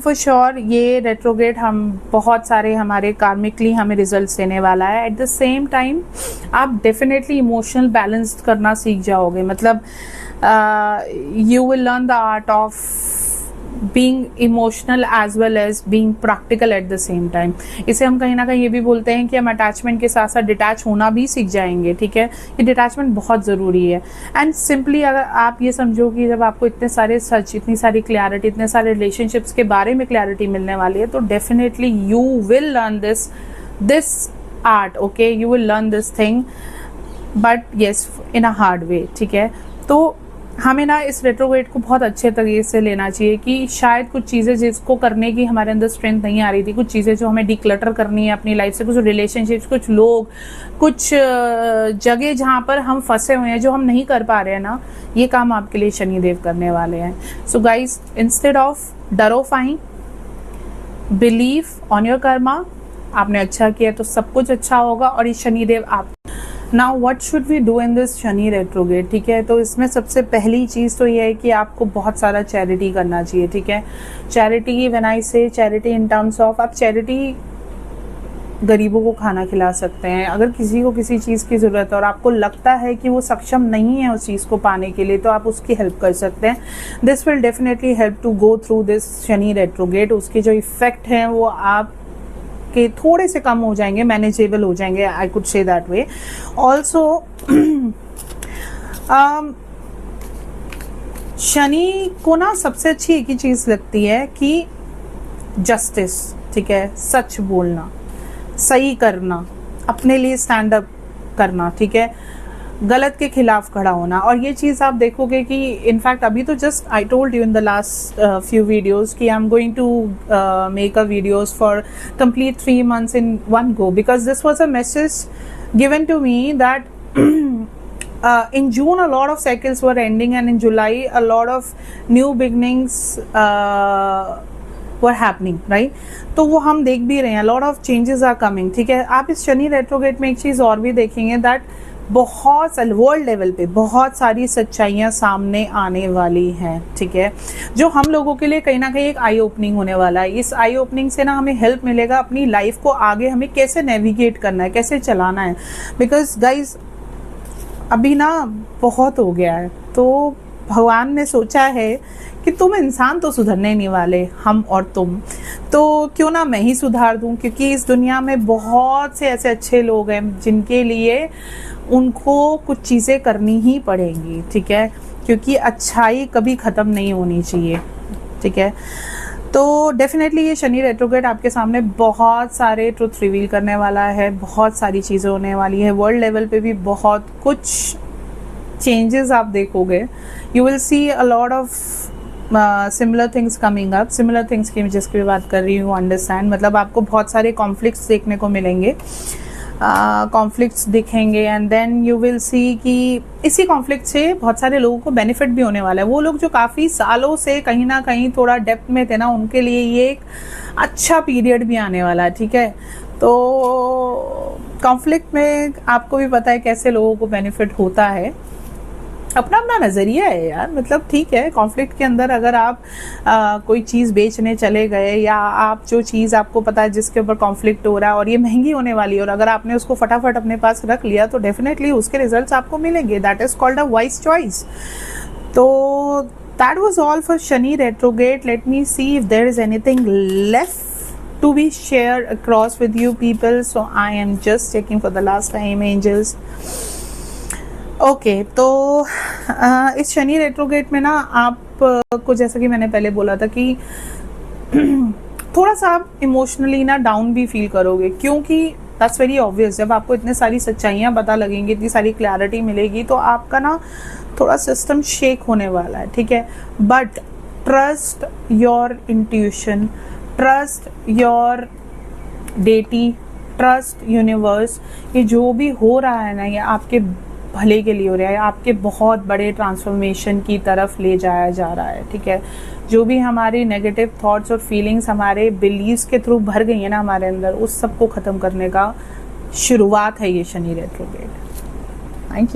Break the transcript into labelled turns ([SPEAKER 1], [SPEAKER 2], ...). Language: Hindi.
[SPEAKER 1] फॉर श्योर ये रेट्रोग्रेड हम बहुत सारे हमारे कार्मिकली हमें रिजल्ट्स देने वाला है। एट द सेम टाइम आप डेफिनेटली इमोशनल बैलेंस करना सीख जाओगे, मतलब you will learn the art of being emotional as well as being practical at the same time. इसे हम कहीं ना कहीं ये भी बोलते हैं कि हम अटैचमेंट के साथ साथ डिटैच होना भी सीख जाएंगे, ठीक है। ये डिटैचमेंट बहुत ज़रूरी है। एंड सिंपली अगर आप ये समझो कि जब आपको इतने सारे सच, इतनी सारी क्लैरिटी, इतने सारे रिलेशनशिप्स के बारे में क्लैरिटी मिलने वाली है, तो definitely you will learn this art, okay, you will learn this thing, but yes in a hard way, ठीक है। तो हमें ना इस रेट्रोग्रेड को बहुत अच्छे तरीके से लेना चाहिए कि शायद कुछ चीज़ें जिसको करने की हमारे अंदर स्ट्रेंथ नहीं आ रही थी, कुछ चीज़ें जो हमें डिक्लटर करनी है अपनी लाइफ से, कुछ रिलेशनशिप्स, कुछ लोग, कुछ जगह जहाँ पर हम फंसे हुए हैं जो हम नहीं कर पा रहे हैं ना, ये काम आपके लिए शनिदेव करने वाले हैं। सो गाइज, इंस्टेड ऑफ डरोफाइंग, बिलीव ऑन योर कर्मा। आपने अच्छा किया तो सब कुछ अच्छा होगा और ये शनिदेव आप। Now what should we do in this Shani retrograde, ठीक है। तो इसमें सबसे पहली चीज़ तो ये है कि आपको बहुत सारा चैरिटी करना चाहिए, ठीक है। चैरिटी, व्हेन आई से चैरिटी इन टर्म्स ऑफ, आप चैरिटी गरीबों को खाना खिला सकते हैं। अगर किसी को किसी चीज़ की ज़रूरत है और आपको लगता है कि वो सक्षम नहीं है उस चीज़ को पाने के लिए, तो आप उसकी हेल्प कर सकते हैं। This will definitely help to go through this Shani retrograde. उसके जो इफेक्ट हैं वो आप के थोड़े से कम हो जाएंगे, मैनेजेबल हो जाएंगे, I could say that way. Also Shani को ना सबसे अच्छी एक ही चीज़ लगती है कि जस्टिस, ठीक है, सच बोलना, सही करना, अपने लिए स्टैंड अप करना, ठीक है, गलत के खिलाफ खड़ा होना। और ये चीज़ आप देखोगे कि इनफैक्ट अभी तो just I told you in the last few videos कि I am going to make a videos for complete 3 months in one go, because this was a message given to me that in June a lot of cycles were ending and in July a lot of new beginnings were happening, right? तो वो हम देख भी रहे हैं, lot of changes are coming, ठीक है। आप इस शनि रेट्रोग्रेड में एक चीज़ और भी देखेंगे दैट बहुत वर्ल्ड लेवल पे बहुत सारी सच्चाइयाँ सामने आने वाली हैं, ठीक है, जो हम लोगों के लिए कहीं ना कहीं एक आई ओपनिंग होने वाला है। इस आई ओपनिंग से ना हमें हेल्प मिलेगा अपनी लाइफ को आगे हमें कैसे नेविगेट करना है, कैसे चलाना है। बिकॉज गाइज अभी ना बहुत हो गया है, तो भगवान ने सोचा है कि तुम इंसान तो सुधरने नहीं वाले, हम और तुम, तो क्यों ना मैं ही सुधार दूं। क्योंकि इस दुनिया में बहुत से ऐसे अच्छे लोग हैं जिनके लिए उनको कुछ चीज़ें करनी ही पड़ेंगी, ठीक है, क्योंकि अच्छाई कभी ख़त्म नहीं होनी चाहिए, ठीक है। तो डेफिनेटली ये शनि रेट्रोग्रेड आपके सामने बहुत सारे ट्रुथ रिवील करने वाला है, बहुत सारी चीज़ें होने वाली है। वर्ल्ड लेवल पे भी बहुत कुछ चेंजेस आप देखोगे। You will C a lot of similar things coming up. Similar things की जिसकी भी बात कर रही हूँ, अंडरस्टैंड, मतलब आपको बहुत सारे कॉन्फ्लिक्ट्स देखने को मिलेंगे, कॉन्फ्लिक्ट्स दिखेंगे, and then you will see कि इसी कॉन्फ्लिक्ट से बहुत सारे लोगों को बेनिफिट भी होने वाला है। वो लोग जो काफ़ी सालों से कहीं ना कहीं थोड़ा डेप्थ में थे ना, उनके लिए ये एक अच्छा पीरियड भी आने वाला है, ठीक है। तो कॉन्फ्लिक्ट में आपको भी पता है कैसे लोगों को बेनिफिट होता है, अपना अपना नज़रिया है यार। मतलब ठीक है, कॉन्फ्लिक्ट के अंदर अगर आप कोई चीज़ बेचने चले गए, या आप जो चीज़ आपको पता है जिसके ऊपर कॉन्फ्लिक्ट हो रहा है और ये महंगी होने वाली है, और अगर आपने उसको फटाफट अपने पास रख लिया तो डेफिनेटली उसके रिजल्ट्स आपको मिलेंगे। That is called a wise choice. तो that was all for Shani retrograde. Let me see if there is anything left to be shared across with you people. So I am just checking for the last time, angels. Okay, तो इस शनि रेट्रोग्रेड में ना आपको, जैसा कि मैंने पहले बोला था कि थोड़ा सा आप इमोशनली ना डाउन भी फील करोगे, क्योंकि दैट्स वेरी ऑब्वियस। जब आपको इतने सारी सच्चाइयाँ पता लगेंगी, इतनी सारी क्लैरिटी मिलेगी, तो आपका ना थोड़ा सिस्टम शेक होने वाला है, ठीक है। But trust your intuition, trust your deity, trust universe. ये जो भी हो रहा है ना, ये आपके भले के लिए हो रहा है, आपके बहुत बड़े ट्रांसफॉर्मेशन की तरफ ले जाया जा रहा है, ठीक है। जो भी हमारी नेगेटिव थॉट्स और फीलिंग्स हमारे बिलीव्स के थ्रू भर गई है ना हमारे अंदर, उस सब को ख़त्म करने का शुरुआत है ये शनि रेट्रोग्रेड। Thank you.